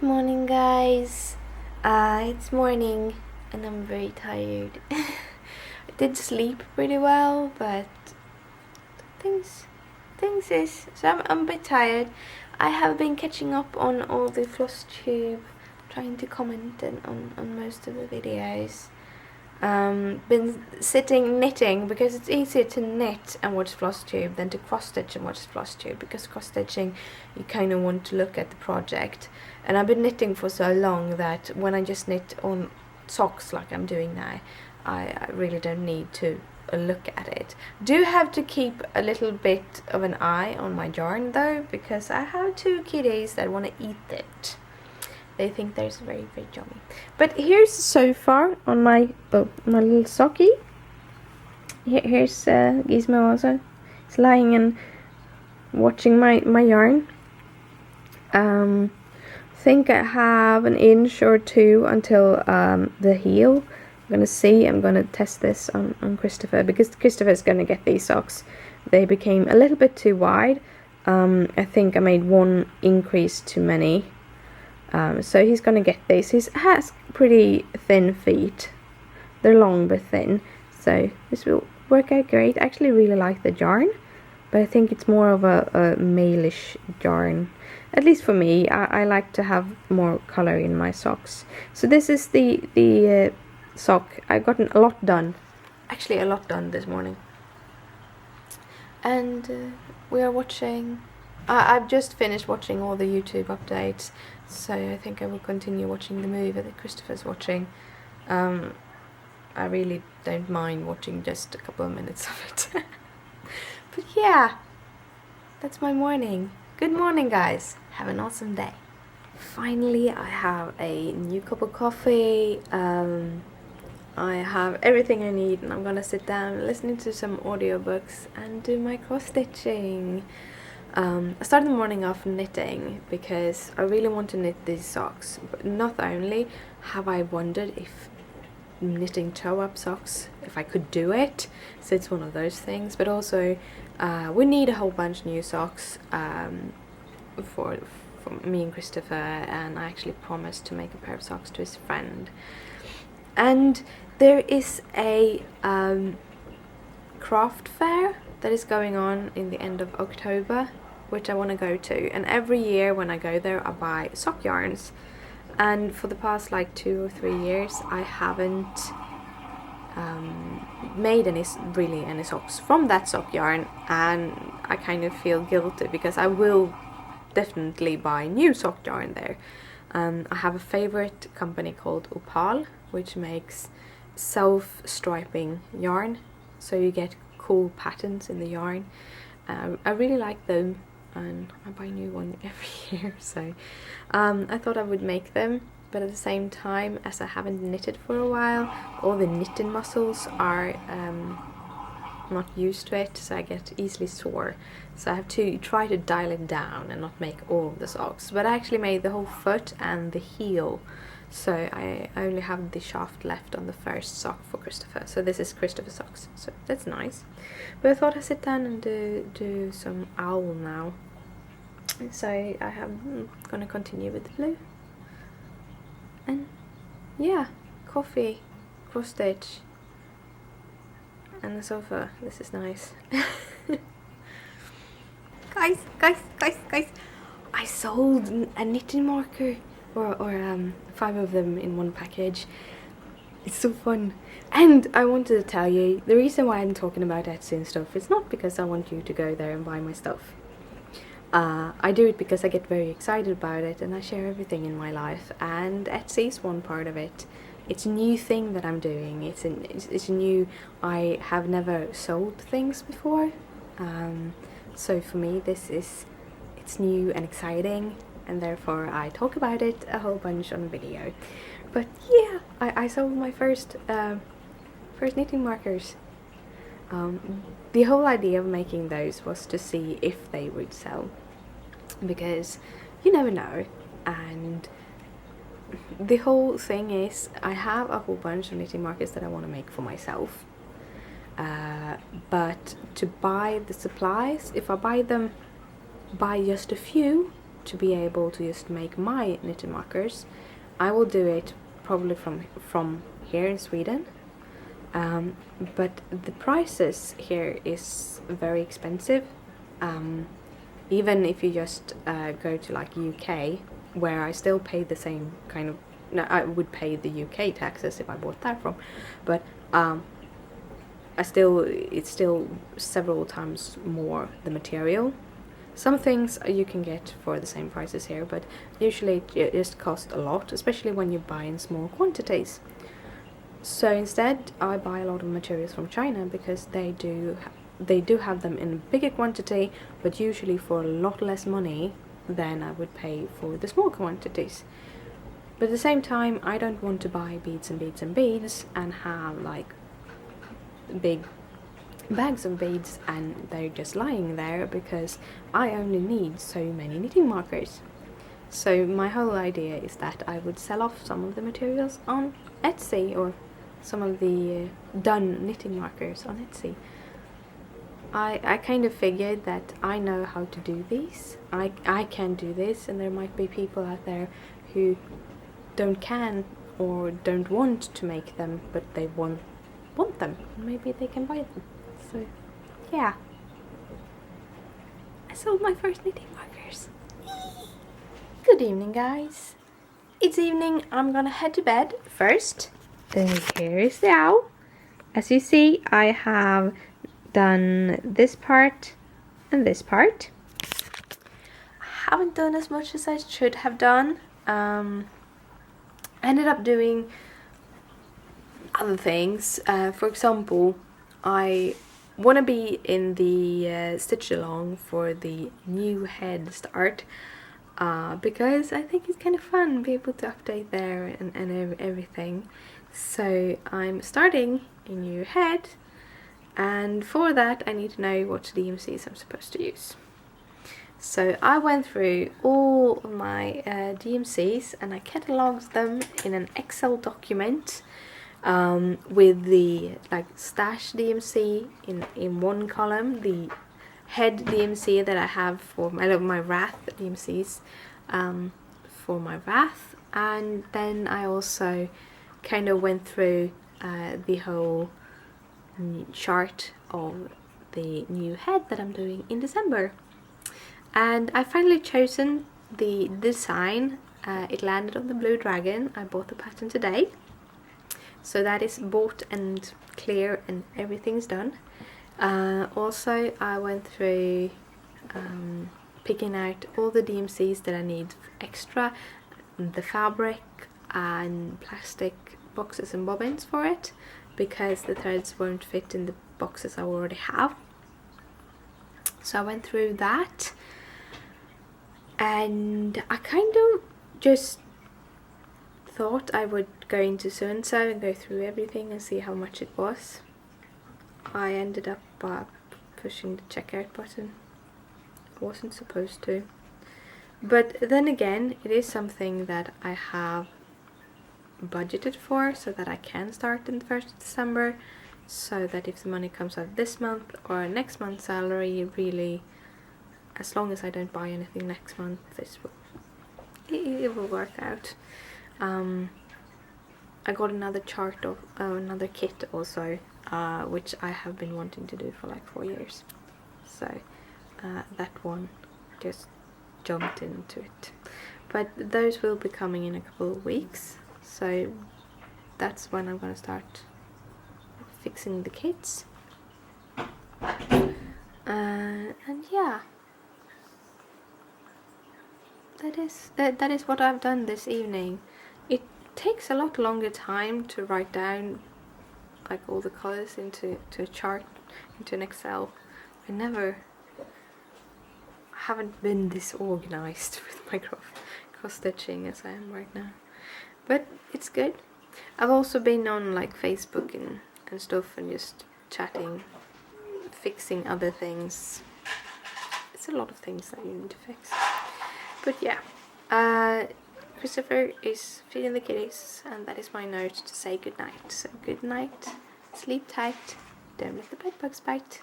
morning, guys. It's morning and I'm very tired. I did sleep pretty well, but things is so I'm a bit tired. I have been catching up on all the floss tube, trying to comment on most of the videos. Been sitting knitting because it's easier to knit and watch floss tube than to cross stitch and watch floss tube, because cross stitching you kind of want to look at the project, and I've been knitting for so long that when I just knit on socks like I'm doing now, I really don't need to look at it. Do have to keep a little bit of an eye on my yarn though, because I have two kitties that want to eat it. They think they're very yummy. But here's so far on my little socky. Here's Gizmo also. He's lying and watching my yarn. Think I have an inch or two until the heel. I'm gonna test this on Christopher, because Christopher's gonna get these socks. They became a little bit too wide. I think I made one increase too many. So he's gonna get these. He has pretty thin feet. They're long but thin, so this will work out great. I actually really like the yarn, but I think it's more of a male-ish yarn. At least for me, I like to have more color in my socks. So this is the sock. I've gotten a lot done. Actually, a lot done this morning. And we are watching... I've just finished watching all the YouTube updates, so I think I will continue watching the movie that Christopher's watching. I really don't mind watching just a couple of minutes of it. But yeah, that's my morning. Good morning, guys. Have an awesome day. Finally, I have a new cup of coffee. I have everything I need, and I'm gonna sit down listening to some audiobooks and do my cross stitching. I started the morning off knitting because I really want to knit these socks, but not only have I wondered if knitting toe-up socks, if I could do it, so it's one of those things, but also we need a whole bunch of new socks for me and Christopher, and I actually promised to make a pair of socks to his friend. And there is a craft fair that is going on in the end of October, which I want to go to, and every year when I go there I buy sock yarns, and for the past like 2 or 3 years I haven't made any socks from that sock yarn, and I kind of feel guilty because I will definitely buy new sock yarn there. I have a favorite company called Opal, which makes self-striping yarn, so you get cool patterns in the yarn. I really like them, and I buy a new one every year, so I thought I would make them, but at the same time, as I haven't knitted for a while, all the knitting muscles are not used to it, so I get easily sore, so I have to try to dial it down and not make all of the socks. But I actually made the whole foot and the heel, so I only have the shaft left on the first sock for Christopher. So this is Christopher's socks, so that's nice. But I thought I'd sit down and do some owl now. So I'm gonna continue with the blue. And yeah, coffee, cross stitch, and the sofa. This is nice. Guys, I sold a knitting marker, or 5 of them in one package. It's so fun. And I wanted to tell you, the reason why I'm talking about Etsy and stuff, it's not because I want you to go there and buy my stuff. I do it because I get very excited about it, and I share everything in my life, and Etsy is one part of it. It's a new thing that I'm doing. It's a new... I have never sold things before, so for me it's new and exciting, and therefore I talk about it a whole bunch on video. But yeah, I sold my first knitting markers. The whole idea of making those was to see if they would sell, because you never know. And the whole thing is, I have a whole bunch of knitting markers that I want to make for myself, but to buy the supplies, if I buy just a few to be able to just make my knitting markers, I will do it probably from here in Sweden. But the prices here is very expensive. Even if you just go to like UK, where I still pay the same kind of, no, I would pay the UK taxes if I bought that from, but it's still several times more the material. Some things you can get for the same prices here, but usually it just costs a lot, especially when you buy in small quantities. So instead I buy a lot of materials from China, because they do have them in a bigger quantity, but usually for a lot less money than I would pay for the small quantities. But at the same time, I don't want to buy beads and beads and beads and have like big bags of beads and they're just lying there, because I only need so many knitting markers. So my whole idea is that I would sell off some of the materials on Etsy, or some of the done knitting markers on Etsy. I kind of figured that I know how to do these. I can do this, and there might be people out there who can or don't want to make them, but they want them. Maybe they can buy them. So yeah, I sold my first knitting markers. Good evening, guys. It's evening. I'm gonna head to bed first. Here is the owl. As you see, I have done this part and this part. I haven't done as much as I should have done. I ended up doing other things. For example, I want to be in the stitch along for the new head start, because I think it's kind of fun to be able to update there and everything. So I'm starting a new head, and for that I need to know what DMCs I'm supposed to use. So I went through all of my DMCs and I catalogued them in an Excel document, with the like stash DMC in one column, the head DMC that I have for my wrath DMCs for my wrath, and then I also kind of went through the whole chart of the new head that I'm doing in December. And I finally chosen the design. It landed on the Blue Dragon. I bought the pattern today. So that is bought and clear and everything's done. Also, I went through picking out all the DMCs that I need extra, the fabric and plastic boxes and bobbins for it, because the threads won't fit in the boxes I already have. So I went through that, and I kind of just thought I would go into so-and-so and go through everything and see how much it was. I ended up pushing the checkout button. I wasn't supposed to. But then again, it is something that I have budgeted for, so that I can start in the 1st of December, so that if the money comes out this month or next month's salary, really, as long as I don't buy anything next month, it will work out. I got another chart of another kit also, which I have been wanting to do for like 4 years. So that one just jumped into it. But those will be coming in a couple of weeks. So that's when I'm gonna start fixing the kits. And yeah, that is what I've done this evening. It takes a lot longer time to write down like all the colors into a chart, into an Excel. I haven't been this organized with my cross stitching as I am right now, but it's good. I've also been on like Facebook and stuff, and just chatting, fixing other things. It's a lot of things that you need to fix. But yeah, Christopher is feeding the kitties, and that is my note to say good night. So good night, sleep tight, don't let the bedbugs bite.